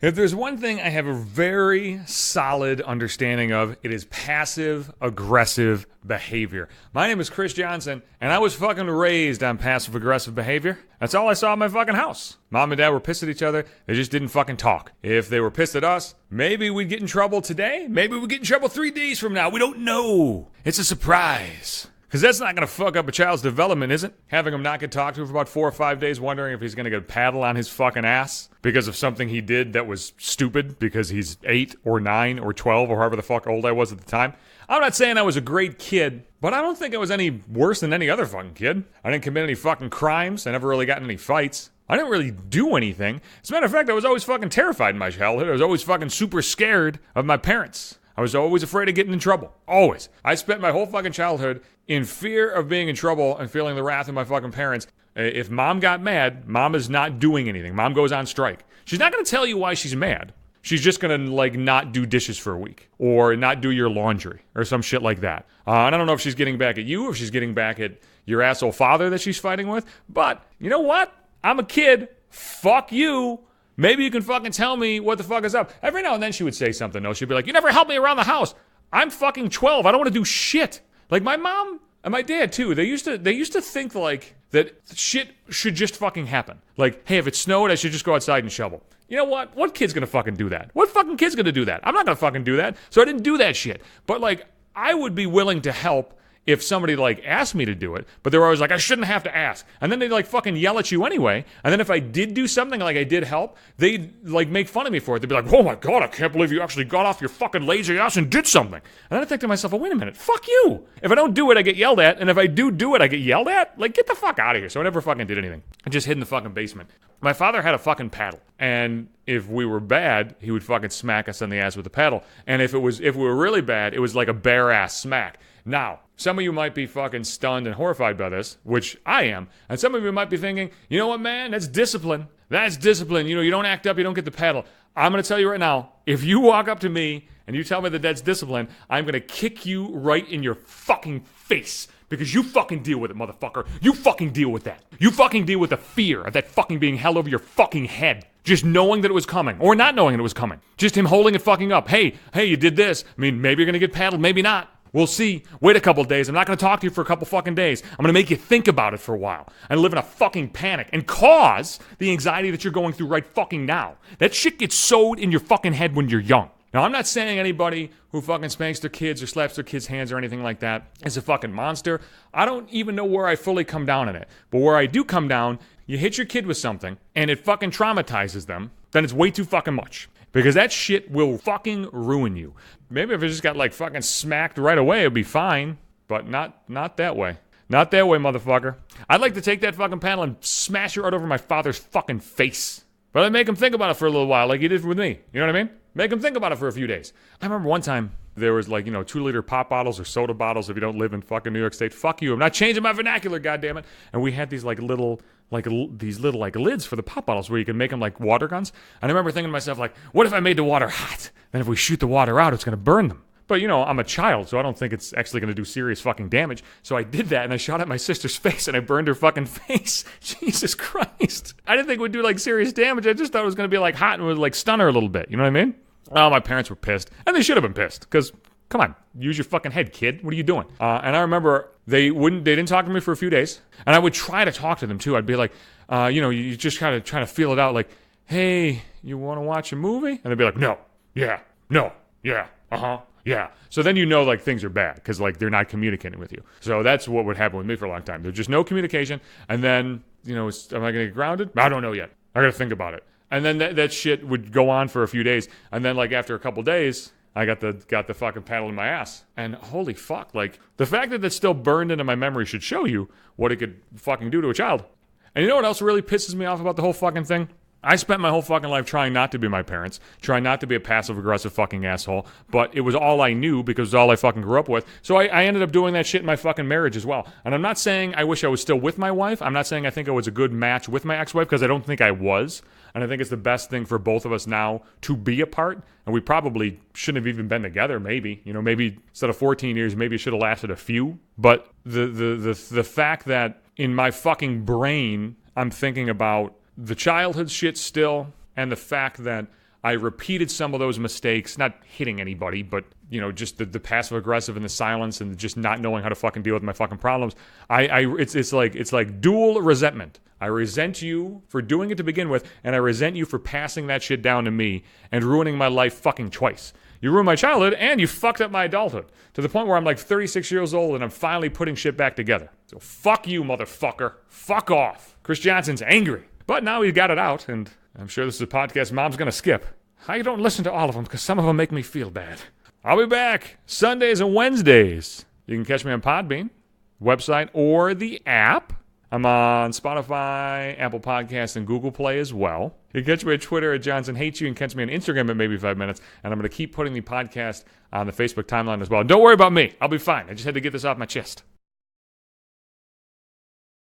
If there's one thing I have a very solid understanding of, it is passive-aggressive behavior. My name is Chris Johnson, and I was fucking raised on passive-aggressive behavior. That's all I saw in my fucking house. Mom and Dad were pissed at each other. They just didn't fucking talk. If they were pissed at us, maybe we'd get in trouble today. Maybe we'd get in trouble 3 days from now. We don't know. It's a surprise. Because that's not going to fuck up a child's development, is it? Having him not get talked to for about 4 or 5 days, wondering if he's going to get a paddle on his fucking ass because of something he did that was stupid because he's 8 or 9 or 12 or however the fuck old I was at the time. I'm not saying I was a great kid, but I don't think I was any worse than any other fucking kid. I didn't commit any fucking crimes. I never really got in any fights. I didn't really do anything. As a matter of fact, I was always fucking terrified in my childhood. I was always fucking super scared of my parents. I was always afraid of getting in trouble. Always. I spent my whole fucking childhood in fear of being in trouble and feeling the wrath of my fucking parents. If mom got mad, mom is not doing anything. Mom goes on strike. She's not going to tell you why she's mad. She's just going to, like, not do dishes for a week or not do your laundry or some shit like that. And I don't know if she's getting back at you, if she's getting back at your asshole father that she's fighting with. But you know what? I'm a kid. Fuck you. Maybe you can fucking tell me what the fuck is up. Every now and then she would say something, though. She'd be like, you never helped me around the house. I'm fucking 12. I don't want to do shit. Like, my mom and my dad, too, they used to think, like, that shit should just fucking happen. Like, hey, if it snowed, I should just go outside and shovel. You know what? What kid's gonna fucking do that? What fucking kid's gonna do that? I'm not gonna fucking do that. So I didn't do that shit. But, like, I would be willing to help if somebody, like, asked me to do it, but they were always like, I shouldn't have to ask. And then they'd, like, fucking yell at you anyway. And then if I did do something, like I did help, they'd, like, make fun of me for it. They'd be like, oh my God, I can't believe you actually got off your fucking lazy ass and did something. And then I think to myself, well, wait a minute, fuck you. If I don't do it, I get yelled at. And if I do it, I get yelled at? Like, get the fuck out of here. So I never fucking did anything. I just hid in the fucking basement. My father had a fucking paddle. And if we were bad, he would fucking smack us on the ass with the paddle. And if we were really bad, it was like a bare ass smack. Now, some of you might be fucking stunned and horrified by this, which I am. And some of you might be thinking, you know what, man? That's discipline. That's discipline. You know, you don't act up, you don't get the paddle. I'm going to tell you right now, if you walk up to me and you tell me that that's discipline, I'm going to kick you right in your fucking face. Because you fucking deal with it, motherfucker. You fucking deal with that. You fucking deal with the fear of that fucking being held over your fucking head. Just knowing that it was coming. Or not knowing it was coming. Just him holding it fucking up. Hey, you did this. I mean, maybe you're going to get paddled, maybe not. We'll see. Wait a couple days. I'm not going to talk to you for a couple fucking days. I'm going to make you think about it for a while and live in a fucking panic and cause the anxiety that you're going through right fucking now. That shit gets sewed in your fucking head when you're young. Now, I'm not saying anybody who fucking spanks their kids or slaps their kids' hands or anything like that is a fucking monster. I don't even know where I fully come down on it. But where I do come down, you hit your kid with something and it fucking traumatizes them, then it's way too fucking much. Because that shit will fucking ruin you. Maybe if it just got like fucking smacked right away, it'd be fine. But not that way. Not that way, motherfucker. I'd like to take that fucking paddle and smash it right over my father's fucking face. But I'd make him think about it for a little while like he did with me. You know what I mean? Make him think about it for a few days. I remember one time there was like, 2-liter pop bottles or soda bottles if you don't live in fucking New York State. Fuck you. I'm not changing my vernacular, goddammit. And we had these little lids for the pop bottles where you can make them like water guns. And I remember thinking to myself, like, what if I made the water hot? Then if we shoot the water out, it's going to burn them. But, I'm a child, so I don't think it's actually going to do serious fucking damage. So I did that, and I shot at my sister's face, and I burned her fucking face. Jesus Christ. I didn't think it would do, like, serious damage. I just thought it was going to be, like, hot and would, like, stun her a little bit. You know what I mean? Oh, my parents were pissed. And they should have been pissed, because, come on, use your fucking head, kid. What are you doing? And I remember they didn't talk to me for a few days. And I would try to talk to them, too. I'd be like, you just kind of trying to feel it out, like, hey, you want to watch a movie? And they'd be like, no, yeah, no, yeah, uh-huh. Yeah. So then like things are bad because like they're not communicating with you. So that's what would happen with me for a long time. There's just no communication. And then, am I going to get grounded? I don't know yet. I got to think about it. And then that shit would go on for a few days. And then like after a couple days, I got the fucking paddle in my ass. And holy fuck, like the fact that that's still burned into my memory should show you what it could fucking do to a child. And you know what else really pisses me off about the whole fucking thing? I spent my whole fucking life trying not to be my parents, trying not to be a passive-aggressive fucking asshole, but it was all I knew because it was all I fucking grew up with. So I ended up doing that shit in my fucking marriage as well. And I'm not saying I wish I was still with my wife. I'm not saying I think I was a good match with my ex-wife because I don't think I was. And I think it's the best thing for both of us now to be apart. And we probably shouldn't have even been together, maybe. Maybe instead of 14 years, maybe it should have lasted a few. But the fact that in my fucking brain, I'm thinking about the childhood shit still, and the fact that I repeated some of those mistakes, not hitting anybody, but, just the passive aggressive and the silence and just not knowing how to fucking deal with my fucking problems. It's like dual resentment. I resent you for doing it to begin with, and I resent you for passing that shit down to me and ruining my life fucking twice. You ruined my childhood, and you fucked up my adulthood to the point where I'm like 36 years old and I'm finally putting shit back together. So fuck you, motherfucker. Fuck off. Chris Johnson's angry. But now he's got it out, and I'm sure this is a podcast Mom's going to skip. I don't listen to all of them because some of them make me feel bad. I'll be back Sundays and Wednesdays. You can catch me on Podbean, website, or the app. I'm on Spotify, Apple Podcasts, and Google Play as well. You can catch me on Twitter at Johnson Hates You. You can catch me on Instagram at Maybe 5 Minutes. And I'm going to keep putting the podcast on the Facebook timeline as well. Don't worry about me. I'll be fine. I just had to get this off my chest.